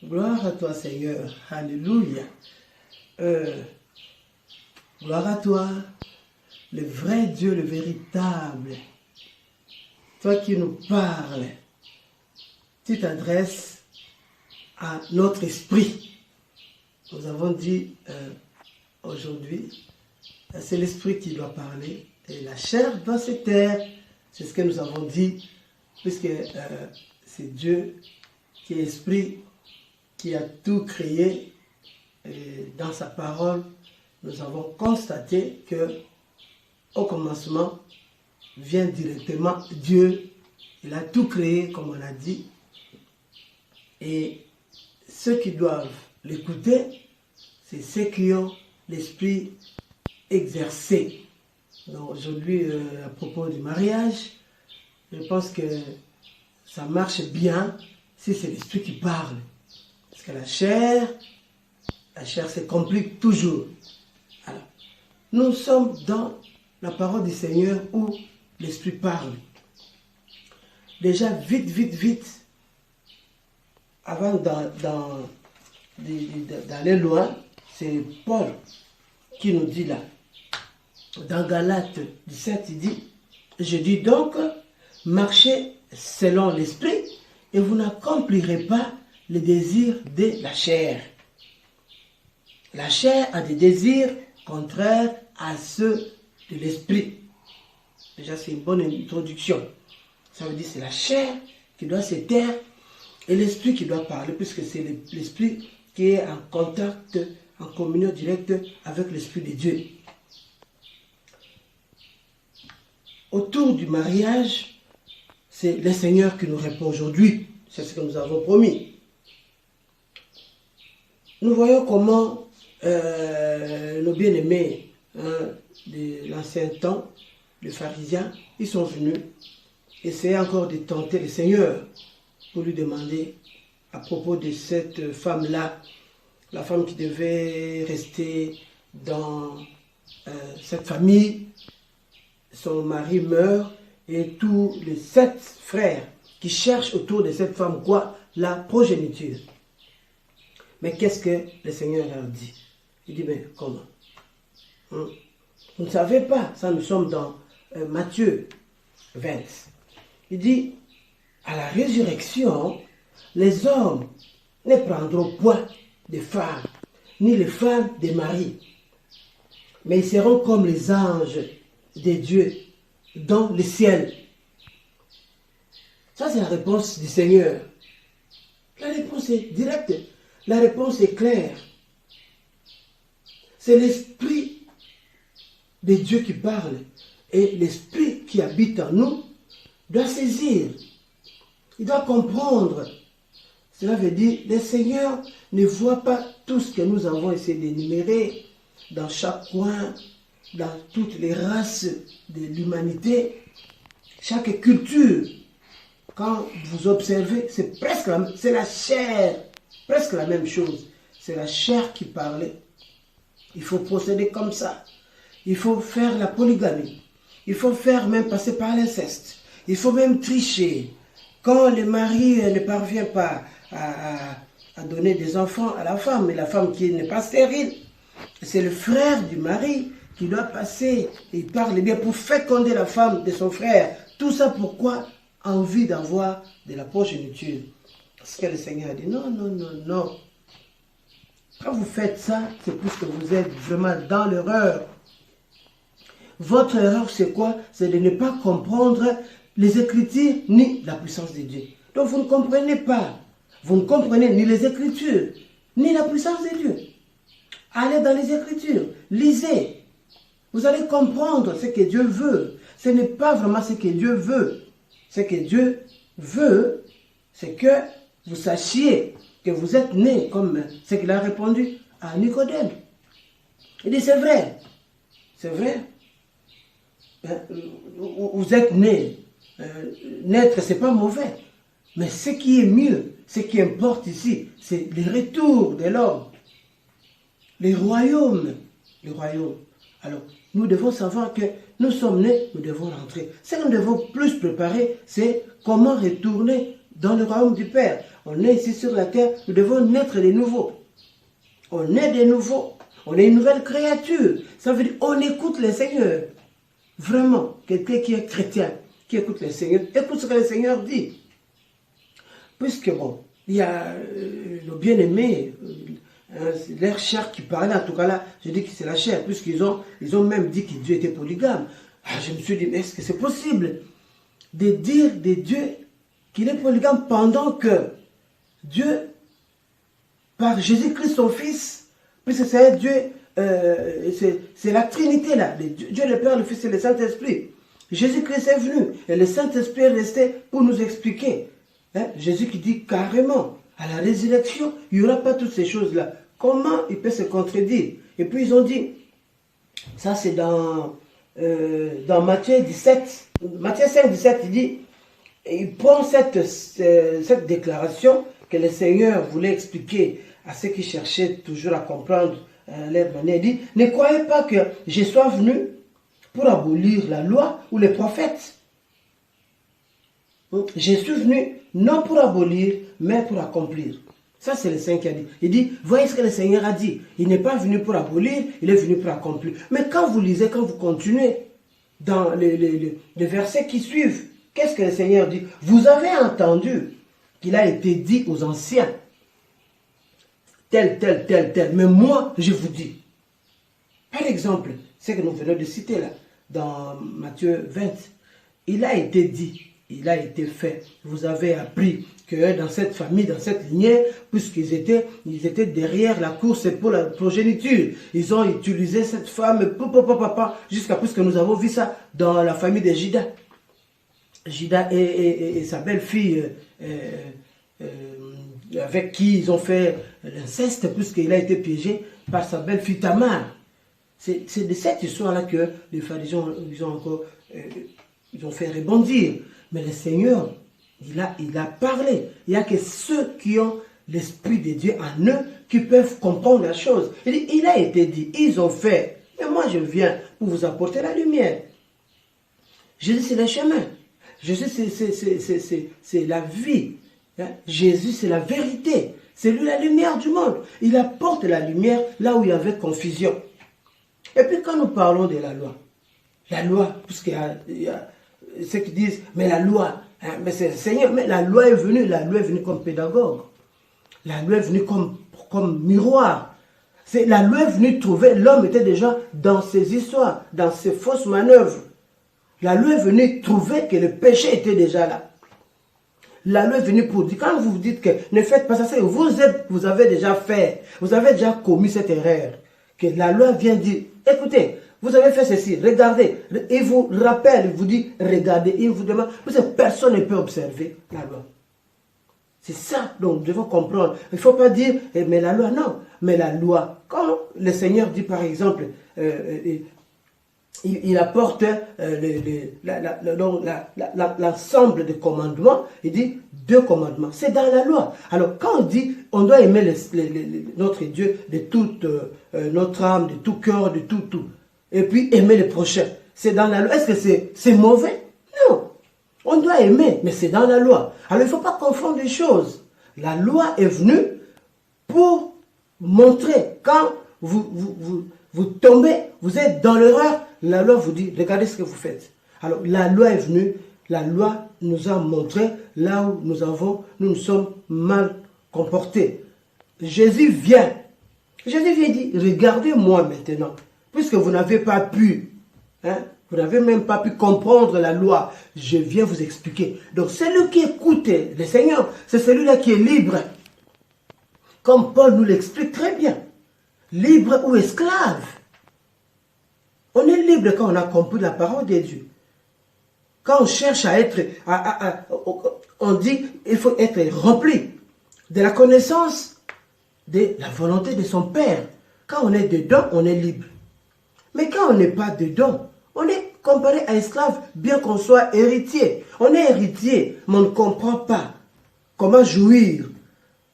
Gloire à toi, Seigneur. Alléluia. Gloire à toi, le vrai Dieu, le véritable. Toi qui nous parles, tu t'adresses à notre esprit. Nous avons dit aujourd'hui, c'est l'esprit qui doit parler et la chair doit se taire. C'est ce que nous avons dit, puisque c'est Dieu qui est esprit, qui a tout créé. Et dans sa parole, nous avons constaté que au commencement vient directement Dieu. Il a tout créé, comme on a dit. Et ceux qui doivent l'écouter, c'est ceux qui ont l'esprit exercé. Donc aujourd'hui, à propos du mariage, je pense que ça marche bien si c'est l'esprit qui parle. Parce que la chair se complique toujours. Alors, nous sommes dans la parole du Seigneur où l'esprit parle. Déjà, vite, avant d'aller loin, c'est Paul qui nous dit là, dans Galates 17, il dit, je dis donc, marchez selon l'esprit et vous n'accomplirez pas les désirs de la chair. La chair a des désirs contraires à ceux de l'esprit. Déjà, c'est une bonne introduction. Ça veut dire que c'est la chair qui doit se taire et l'esprit qui doit parler, puisque c'est l'esprit qui est en contact, en communion directe avec l'esprit de Dieu. Autour du mariage, c'est le Seigneur qui nous répond aujourd'hui. C'est ce que nous avons promis. Nous voyons comment nos bien-aimés de l'ancien temps, les pharisiens, ils sont venus essayer encore de tenter le Seigneur pour lui demander à propos de cette femme-là, la femme qui devait rester dans cette famille. Son mari meurt et tous les 7 frères qui cherchent autour de cette femme quoi? La progéniture. Mais qu'est-ce que le Seigneur leur dit? Il dit, mais comment? Vous ne savez pas, ça nous sommes dans Matthieu 20. Il dit, à la résurrection, les hommes ne prendront point des femmes, ni les femmes des maris, mais ils seront comme les anges de Dieu dans le ciel. Ça, c'est la réponse du Seigneur. La réponse est directe. La réponse est claire. C'est l'esprit de Dieu qui parle. Et l'esprit qui habite en nous doit saisir. Il doit comprendre. Cela veut dire que le Seigneur ne voit pas tout ce que nous avons essayé d'énumérer dans chaque coin, dans toutes les races de l'humanité, chaque culture. Quand vous observez, c'est presque c'est la chair, presque la même chose. C'est la chair qui parlait. Il faut procéder comme ça. Il faut faire la polygamie. Il faut faire même passer par l'inceste. Il faut même tricher. Quand le mari ne parvient pas à donner des enfants à la femme, et la femme qui n'est pas stérile, c'est le frère du mari qui doit passer, et il parle bien pour féconder la femme de son frère. Tout ça pourquoi? Envie d'avoir de la progéniture. Parce que le Seigneur a dit non. Quand vous faites ça, c'est parce que vous êtes vraiment dans l'erreur. Votre erreur, c'est quoi? C'est de ne pas comprendre les Écritures ni la puissance de Dieu. Donc vous ne comprenez pas. Vous ne comprenez ni les Écritures, ni la puissance de Dieu. Allez dans les Écritures, lisez. Vous allez comprendre ce que Dieu veut. Ce n'est pas vraiment ce que Dieu veut. Ce que Dieu veut, c'est que vous sachiez que vous êtes né comme ce qu'il a répondu à Nicodème. Il dit, c'est vrai. C'est vrai. Vous êtes né. Naître, ce n'est pas mauvais. Mais ce qui est mieux, ce qui importe ici, c'est le retour de l'homme. Les royaumes. Les royaumes. Alors, nous devons savoir que nous sommes nés, nous devons rentrer. Ce que nous devons plus préparer, c'est comment retourner dans le royaume du Père. On est ici sur la terre, nous devons naître de nouveau. On est de nouveau. On est une nouvelle créature. Ça veut dire on écoute le Seigneur. Vraiment, quelqu'un qui est chrétien, qui écoute le Seigneur, écoute ce que le Seigneur dit. Puisque bon, il y a le bien-aimé, leur chair qui parlait, en tout cas là, je dis que c'est la chair, puisqu'ils ont même dit que Dieu était polygame. Alors je me suis dit, mais est-ce que c'est possible de dire de Dieu qu'il est polygame pendant que Dieu, par Jésus-Christ son Fils, puisque c'est Dieu, c'est la Trinité là, Dieu le Père, le Fils et le Saint-Esprit. Jésus-Christ est venu et le Saint-Esprit est resté pour nous expliquer. Hein? Jésus qui dit carrément, à la résurrection, il n'y aura pas toutes ces choses-là. Comment il peut se contredire? Et puis ils ont dit, ça c'est dans Matthieu 17, Matthieu 5, 17, il dit, il prend cette déclaration que le Seigneur voulait expliquer à ceux qui cherchaient toujours à comprendre leur manière. Il dit, ne croyez pas que je sois venu pour abolir la loi ou les prophètes. Je suis venu non pour abolir, mais pour accomplir. Ça, c'est le Seigneur qui a dit. Il dit, voyez ce que le Seigneur a dit. Il n'est pas venu pour abolir, il est venu pour accomplir. Mais quand vous lisez, quand vous continuez dans les versets qui suivent, qu'est-ce que le Seigneur dit? Vous avez entendu qu'il a été dit aux anciens, tel, tel, tel, tel. Mais moi, je vous dis. Par exemple, ce que nous venons de citer là, dans Matthieu 20, il a été dit, il a été fait. Vous avez appris que dans cette famille, dans cette lignée, puisqu'ils étaient derrière la course pour la progéniture, ils ont utilisé cette femme, jusqu'à puisque nous avons vu ça dans la famille de Juda. Juda et sa belle-fille, avec qui ils ont fait l'inceste, puisqu'il a été piégé par sa belle-fille Tamar. C'est de cette histoire-là que les pharisiens ils ont fait rebondir. Mais le Seigneur, il a parlé. Il n'y a que ceux qui ont l'Esprit de Dieu en eux qui peuvent comprendre la chose. Il a été dit, ils ont fait. Mais moi, je viens pour vous apporter la lumière. Jésus, c'est le chemin. Jésus, c'est la vie. Jésus, c'est la vérité. C'est lui la lumière du monde. Il apporte la lumière là où il y avait confusion. Et puis quand nous parlons de la loi, puisqu'il y a ceux qui disent, mais la loi, hein, mais c'est le Seigneur, mais la loi est venue comme pédagogue. La loi est venue comme miroir. La loi est venue trouver, l'homme était déjà dans ses histoires, dans ses fausses manœuvres. La loi est venue trouver que le péché était déjà là. La loi est venue pour dire, quand vous vous dites que ne faites pas ça, c'est vous avez déjà fait, vous avez déjà commis cette erreur. Que la loi vient dire, écoutez, vous avez fait ceci, regardez. Il vous rappelle, il vous dit, regardez, il vous demande, parce que personne ne peut observer la loi. C'est ça, donc nous devons comprendre. Il ne faut pas dire, mais la loi, non. Mais la loi, quand le Seigneur dit par exemple, il apporte l'ensemble des commandements, il dit 2 commandements. C'est dans la loi. Alors quand on dit on doit aimer notre Dieu de toute notre âme, de tout cœur, de tout, et puis aimer le prochain, c'est dans la loi. Est-ce que c'est mauvais? Non. On doit aimer, mais c'est dans la loi. Alors il ne faut pas confondre les choses. La loi est venue pour montrer quand vous tombez, vous êtes dans l'erreur, la loi vous dit, regardez ce que vous faites. Alors, la loi est venue, la loi nous a montré là où nous sommes mal comportés. Jésus vient dit, regardez-moi maintenant, puisque vous n'avez pas pu, vous n'avez même pas pu comprendre la loi, je viens vous expliquer. Donc, celui qui écoute le Seigneur, c'est celui-là qui est libre. Comme Paul nous l'explique très bien. Libre ou esclave. On est libre quand on a compris la parole de Dieu. Quand on cherche à être, on dit, il faut être rempli de la connaissance de la volonté de son Père. Quand on est dedans, on est libre. Mais quand on n'est pas dedans, on est comparé à esclave, bien qu'on soit héritier. On est héritier, mais on ne comprend pas comment jouir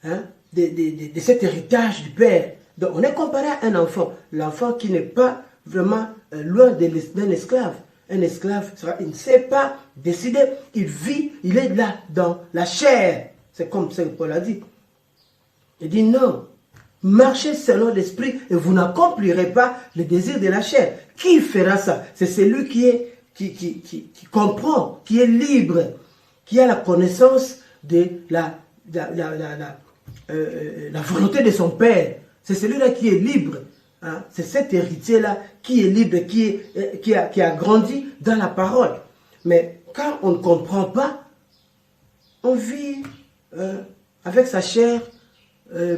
de cet héritage du Père. Donc on est comparé à un enfant. L'enfant qui n'est pas vraiment loin d'un esclave. Un esclave, il ne sait pas décider. Il vit, il est là dans la chair. C'est comme ça que Paul a dit. Il dit non. Marchez selon l'esprit et vous n'accomplirez pas les désirs de la chair. Qui fera ça? C'est celui qui comprend, qui est libre, qui a la connaissance de la volonté de son Père. C'est celui-là qui est libre. Hein? C'est cet héritier-là qui est libre, qui a grandi dans la parole. Mais quand on ne comprend pas, on vit avec sa chair,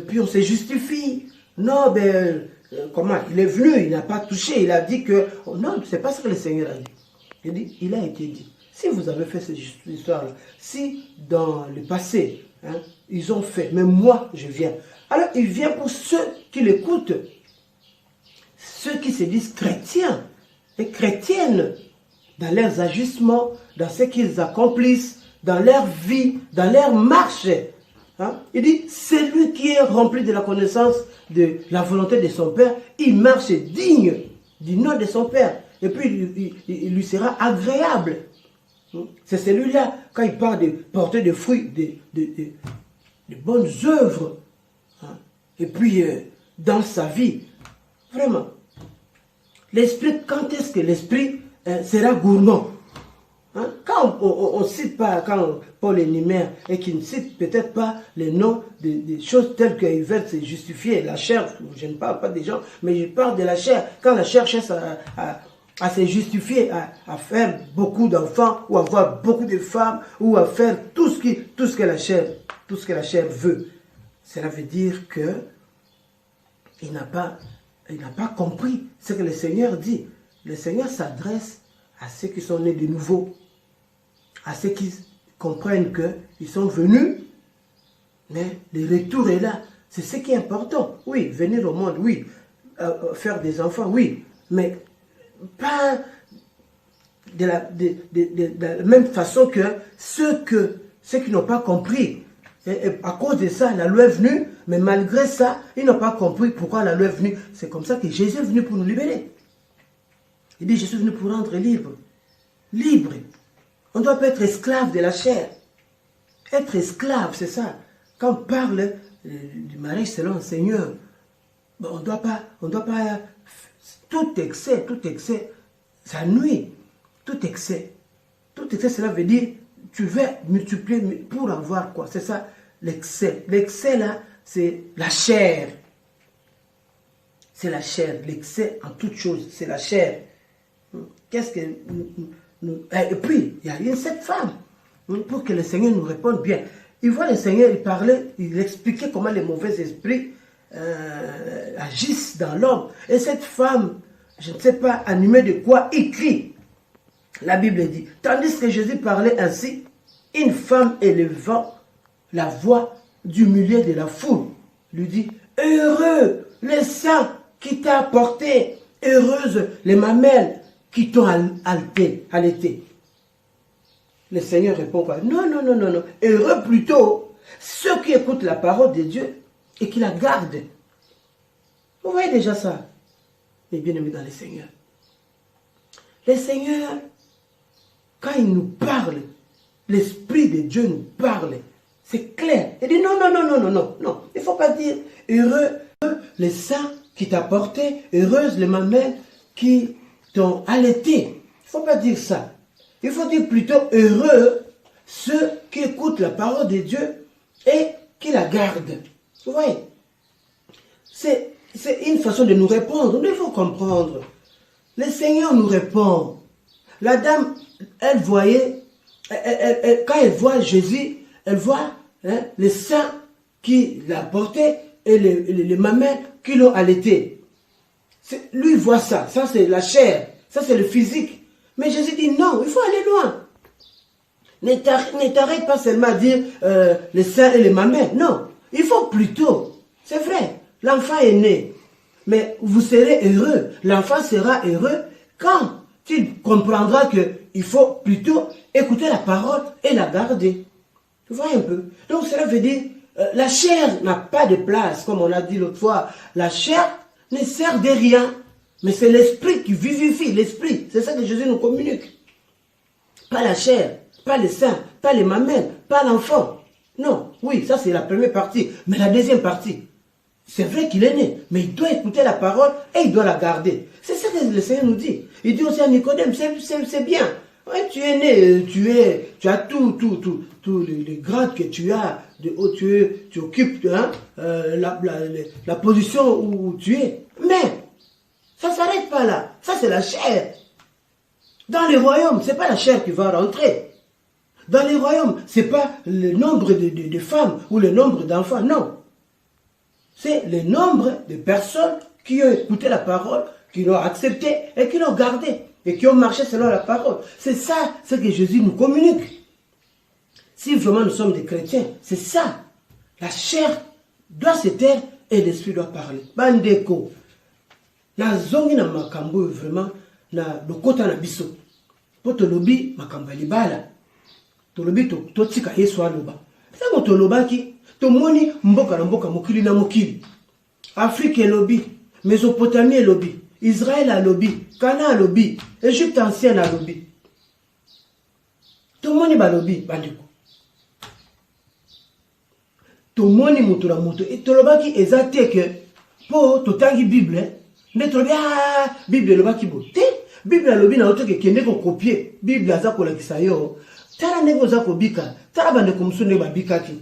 puis on se justifie. Non, ben, comment? Il est venu, il n'a pas touché, il a dit que... Oh, non, c'est pas ce que le Seigneur a dit. Il dit, il a été dit. Si vous avez fait cette histoire-là, si dans le passé, hein, ils ont fait, mais moi, je viens. Alors, il vient pour ceux qui l'écoutent, ceux qui se disent chrétiens et chrétiennes, dans leurs agissements, dans ce qu'ils accomplissent, dans leur vie, dans leur marche. Hein? Il dit, celui qui est rempli de la connaissance de la volonté de son Père, il marche digne du nom de son Père. Et puis, il lui sera agréable. C'est celui-là, quand il parle de porter des fruits, de bonnes œuvres. Hein? Et puis, dans sa vie, vraiment, l'esprit, quand est-ce que l'esprit sera gourmand? Hein? Quand on ne cite pas, quand Paul énumère et qu'il ne cite peut-être pas les noms des choses telles qu'ils veulent se justifier, la chair, je ne parle pas des gens, mais je parle de la chair. Quand la chair cherche à se justifier, à faire beaucoup d'enfants, ou avoir beaucoup de femmes, ou à faire tout ce que la chair veut, cela veut dire que il n'a pas compris ce que le Seigneur dit. Le Seigneur s'adresse à ceux qui sont nés de nouveau, à ceux qui comprennent qu'ils sont venus, mais le retour est là. C'est ce qui est important. Oui, venir au monde, oui. Faire des enfants, oui. Mais pas de la même façon que ceux qui n'ont pas compris. Et à cause de ça, la loi est venue, mais malgré ça, ils n'ont pas compris pourquoi la loi est venue. C'est comme ça que Jésus est venu pour nous libérer. Il dit, je suis venu pour rendre libre. Libre. On ne doit pas être esclave de la chair. Être esclave, c'est ça. Quand on parle du mariage selon le Seigneur, on ne doit pas, tout excès, ça nuit. Tout excès, cela veut dire, tu veux multiplier pour avoir quoi? C'est ça, l'excès. L'excès là, c'est la chair. C'est la chair. L'excès en toute chose, c'est la chair. Qu'est-ce que... Et puis, il y a cette femme, pour que le Seigneur nous réponde bien. Il voit le Seigneur, il parlait, il expliquait comment les mauvais esprits agissent dans l'homme. Et cette femme, je ne sais pas animée de quoi, il crie. La Bible dit, tandis que Jésus parlait ainsi, une femme élevant la voix du milieu de la foule lui dit, heureux les saints qui t'a apporté, heureuses les mamelles qui t'ont allaité. Le Seigneur répond quoi? Non. Heureux plutôt ceux qui écoutent la parole de Dieu et qui la gardent. Vous voyez déjà ça? Mais bien aimé dans le Seigneur. Le Seigneur, quand il nous parle, l'Esprit de Dieu nous parle, c'est clair. Il dit non. Il ne faut pas dire heureux les saints qui t'ont porté, heureuses les mamelles qui t'ont allaité. Il ne faut pas dire ça. Il faut dire plutôt heureux ceux qui écoutent la parole de Dieu et qui la gardent. Vous voyez? C'est une façon de nous répondre. Il faut comprendre. Le Seigneur nous répond. La dame, elle voyait, quand elle voit Jésus, elle voit les saints qui l'ont porté et les mamelles qui l'ont allaité. Lui voit ça. Ça, c'est la chair. Ça, c'est le physique. Mais Jésus dit non, il faut aller loin. Ne t'arrête pas seulement à dire les saints et les mamelles. Non, il faut plutôt. C'est vrai, l'enfant est né. Mais vous serez heureux. L'enfant sera heureux quand il comprendra qu'il faut plutôt écouter la parole et la garder. Vous voyez un peu? Donc cela veut dire, la chair n'a pas de place, comme on a dit l'autre fois. La chair ne sert de rien. Mais c'est l'esprit qui vivifie, l'esprit. C'est ça que Jésus nous communique. Pas la chair, pas les seins, pas les mamelles, pas l'enfant. Non, oui, ça c'est la première partie. Mais la deuxième partie, c'est vrai qu'il est né, mais il doit écouter la parole et il doit la garder. C'est ça que le Seigneur nous dit. Il dit aussi à Nicodème, c'est bien. Ouais, tu es né, tu as tous les grades que tu as, tu occupes hein, la position où tu es. Mais ça ne s'arrête pas là. Ça c'est la chair. Dans les royaumes, ce n'est pas la chair qui va rentrer. Dans les royaumes, ce n'est pas le nombre de femmes ou le nombre d'enfants, non. C'est le nombre de personnes qui ont écouté la parole, qui l'ont accepté et qui l'ont gardé et qui ont marché selon la parole. C'est ça, ce que Jésus nous communique. Si vraiment nous sommes des chrétiens, c'est ça. La chair doit se taire et l'esprit doit parler. Bandeko, na zongi na makambo vraiment na lokota na biso. Po tolobi makambo libala. Tolobi to tika Yesu aloba. Tango tolobaki tomoni mboka na mboka mokili na mokili. Afrique elobi, Mésopotamie elobi, Israël alobi, Canaan alobi, Égypte ancienne alobi. Tomoni balobi bandeko. Tomoni mutu na mutu et tolobaki ezate que po totangi Bible, ne tolobi Bible elobaki bote. Bible alobi na oto ke kende ko copier, Bible aza ko lakisa yo. Tala ndenge oza kobika, tala bandeko musu ndenge babikaki.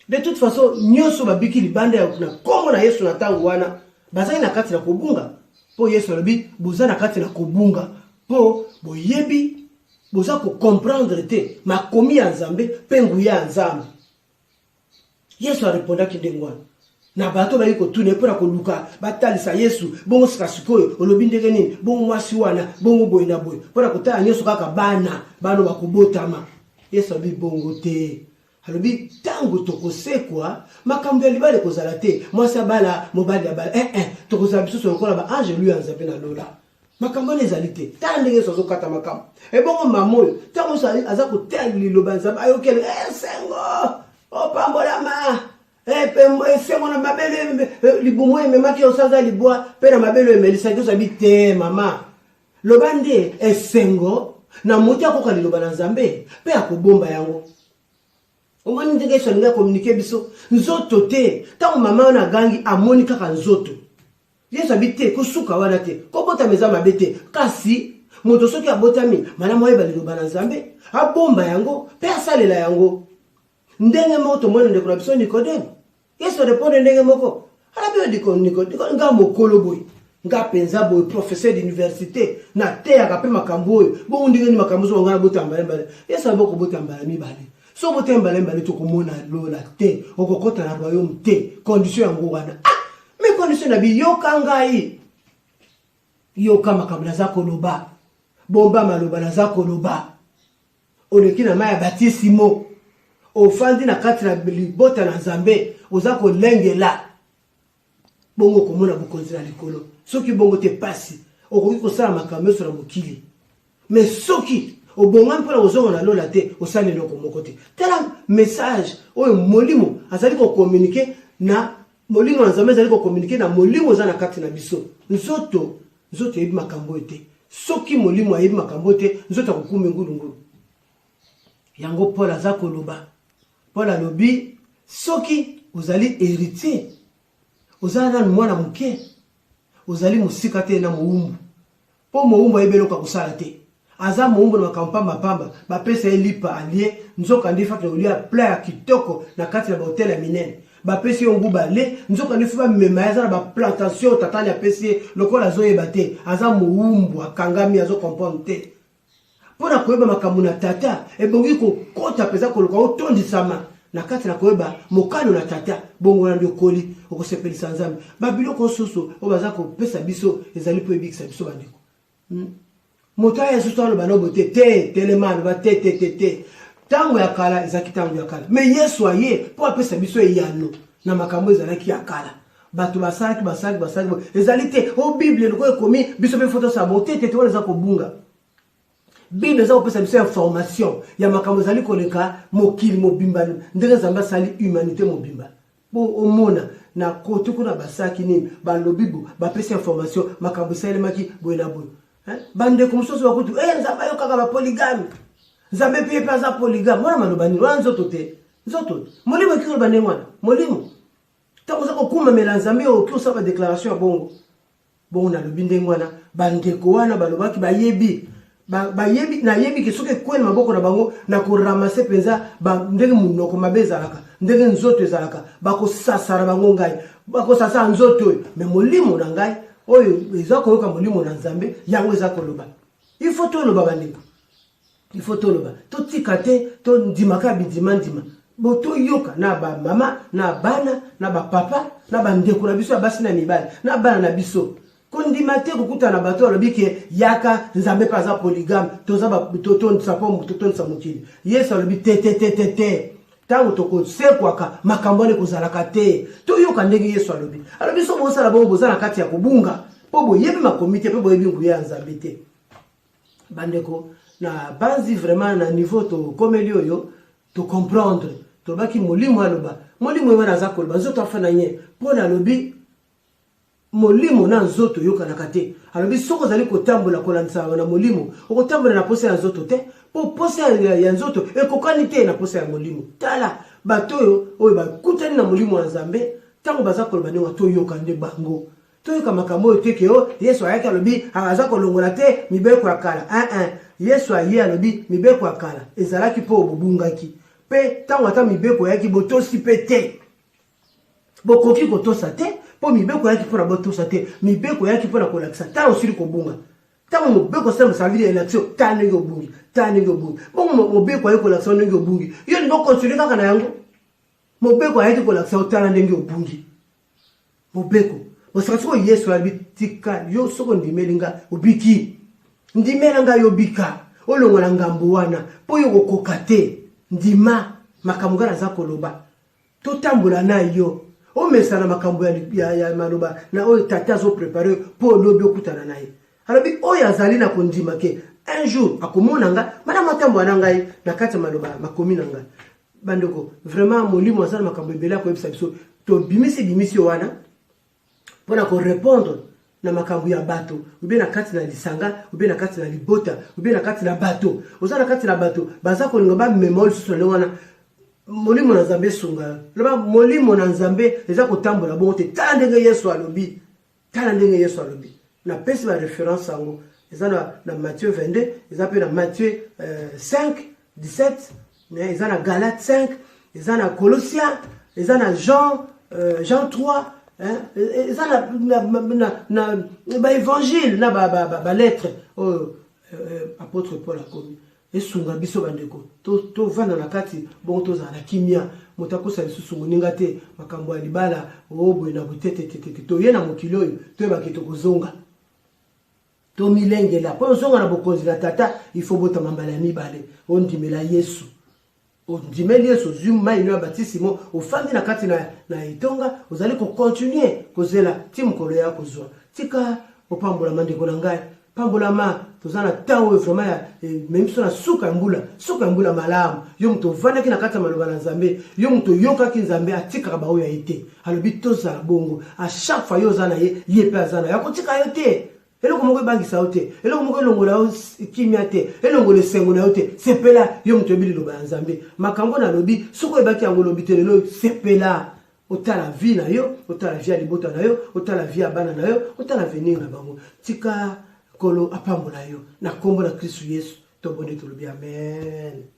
De toute façon, nyonso babiki libanda ya kuna kongo na Yesu na tangu wana, bazali na kati na kobunga. Po Yesu alobi, boza na kati na kobunga. Po boyebi, boza ko comprendre te, makomi ya Nzambe, pengu ya Nzambe. Yesu arepondaki ndenge wana. Na bato bali ko tune pona ko luka, batalisa Yesu, bongo sika sikoyo, olobi ndenge nini, bongo mwasi wana, bongo boy na boy. Pona kotala nyonso kaka bana, bano bakobotama. Yesu alobi bongo te. Alobi tango tokosekwa makambo ya libala kozala te mwasi abala mobali abala tokozala biso lokola ba ange lui Nzambe na lola makambo ezali te tala ndenge sozo kata makambo bongo mamoyo tango aza kotela liloba Nzambe ayokele sengo opambolama sengo na mabele libumu ememaki osaza libwa pe na mabele emelisaki osabi te mama loba nde esengo na muti akoka liloba na Nzambe pe akobomba yango. Omani ndenge so nga communiquer biso nzoto te tango mama na gangi amoni kaka nzoto Yesu abite kusuka wana te kobota meza mabete kasi moto soki abotami mana moye baliloba na Nzambe abomba yango pe asalela yango ndenge moto mwana ndeko na biso Nicodème Yesu répondre ndenge moko arabe Nicodème nga mokolo boy nga penza boy professeur d'université na te akape makambo oyo bo ndenge ni makambo so ngana botamba mbale Yesu aboko botamba mibale. So bote mbale to komona lola te okokota na royaume te condition yango wana mais condition na bi yoka ngai yoka makambo za koloba bomba maloba na za koloba oleki na maya batisimo ofandi na kati na libota na Nzambe oza ko lengela bongo komona bukonzi na likolo soki bongo te pasi okoki kosala makambo so na mokili mais soki obonga mpona ozonga na lola te osali loko moko te tala message oyo molimo azali ko communiquer na molimo Nzambe azali ko communiquer na molimo za na kati na biso nzoto yebi makambo te soki molimo yebi makambo te nzoto akokume ngulungulu yango Paul aza koloba Paul alobi soki ozali héritier ozali na mwana muke ozali musika te na muumbu po muumbu ayebeloka kusala te aza muumbu na makampamba pamba bapesa elipa alie nzoka ndifa to lia pla kitoko na kati na hotel ya minene bapesa yo nguba le nzoka ndifa mema aza na ba plantation tatani apesi lokola zoyeba te aza muumbu akangami azo comprendre te pona koyeba makambo na tata ebongi ko kota pesa koloka otondisama na kati na koyeba mokano na tata bongo na ndokoli okosepelisa Nzambe babiloko soso obaza ko pesa biso ezali po ebikisa biso bandeko Mota Yesu tolo banobo te telemano ba te tango ya kala ezaki tango ya kala mais Yesu aye po apesa biso eyano na makambo ezalaki ya kala bato basaki ezali te o Bible loko ekomi biso be photo sa bote te wala za ko bunga Bible za ko pesa biso information ya makambo ezali koleka mokili mobimba ndenge Nzambe sali humanité mobimba bo omona na kote kuna basaki nini balobibu bapesa information makambo salemaki boyena boyo bande kumsoso wakutu Nzambe yo kaka ba polygame Nzambe pie pa za polygame mwana maloba ni wana nzoto te nzoto molimo ki koloba ndenge wana molimo tant oza kokuma mela nzambe oki osala déclaration ya bongo bongo nalobi ndenge wana bandeko wana balobaki bayebi nayebi ke soki ekweli maboko na bango na koramase mpenza ndenge monoko mabe ezalaka ndenge nzoto ezalaka bakosasa na bango ngai bakosasa nzoto oyo me molimo na ngai oyo eza koyoka molimo na nzambe yango eza koloba il faut toloba bandeko il faut toloba totika te tondimaka bindima ndima bo toyoka na bamama na bana na bapapa na bandeko na biso ya basi na mibali na bana na biso kondima te kokutana bato alobi ke yaka nzambe mpe aza polygame totondisa mokili yesu alobi te ntango tokosekwaka makambo wana ekozalaka te toyoka ndenge yesu alobi so bosala bongo boza na kati ya kobunga mpo boyebi makomi te mpe boyebi nguya ya nzambe te bandeko na banzi vraiment na niveau tokomeli oyo tocomprendre tolobaki molimo aloba molimo wana aza koloba nzoto afana nye mpona alobi molimo na nzoto yokanaka te alobi soki ozali kotambola kolandisa na molimo okotambola na posa ya nzoto te mpo posa ya nzoto ekokani te na posa ya molimo tala bato oyo bakutani na molimo ya nzambe ntango baza koloba ndenge toyoka nde bango toyoka makambo oyo teke yesu ayaki alobi aza kolongola te mibeko ya kala yesu aye alobi mibeko ya kala ezalaki mpo bobungaki mpe ntango ata mibeko eyaki botosi mpe te bokoki kotosa te mpo mibeko eyaki mpona botosa te mibeko eyaki mpona kolakisa tala osili kobunga ntango mobeko osala mosavili ya élection tala ndenge obungi bongo mobeko ayaki kolakisa ndenge obungi yo lingo kontinue kaka na yango mobeko ayaki kolakisa otala ndenge obungi mobeko osaka soko yesu alobi tika yo soko ndimeli nga obiki ndimela nga yo bika olongola ngambo wana mpo yo kokoka te ndima makambo nga naza koloba totambola na yo omesana makambo ya maloba na oyo tata azoprepare mpo olobi okutana na ye alobi oyo azali na kondima ke un jour akomona nga mana matambo na ngai na kati ya maloba makomi na ngai bandeko vraiment molimo aza na makambo ebele akoyebisa biso tobimisi wana mpona korépondre na makambo ya bato ube na kati na lisanga ube na kati na libota ube na kati na bato oza na kati na bato baza kolinga bamema lisusu na ndenge wana molimo na nzambe esunga loba molimo na nzambe eza kotambola bongo te tala ndenge yesu alobi napesi baréférence yango eza na Matthieu 22 eza mpe na Matthieu 5 17 eza na Galate 5 eza na Colossiens eza na Jean 3 eza na baévangile na balettre oyo apôtre Paul akomi esunga biso bandeko tovanda na kati bongo tozala na kimia moto akosala lisusu moninga te makambo ya libala oboye na botetetete toye na mokili oyo toyebaki tokozonga tomilengela mpo ozonga na bokonzi na tata ifo botama mbala ya mibale ondimela yesu ondimeli yesu ozwi mai ya batisimo ofandi na kati na etonga ozali kokontinue kozela ti mokolo ya kozwa tika opambolama ndeko na ngai pambolama toza na ntango oyo vraiment memi biso na suka ya mbula malamu yo moto ovandaki na kati ya maloba na nzambe yo moto oyokaki nzambe atikaka baoyo ya ye te alobi tozala bongo a chaque fois yo oza na ye ye mpe aza na yo akotika yo te eloko moko ebangisa yo te eloko moko elongola yo kimia te elongola esengo na yo te sepela yo moto oyebi liloba ya nzambe makambo nalobi soki oyebaki yango olobi te lelo sepela otala vie na yo otala vie ya libota na yo otala vie ya bana na yo otala avenir na bango tika kolo apambola yo na kombo na Kristo Yesu tobonde tolobi amen.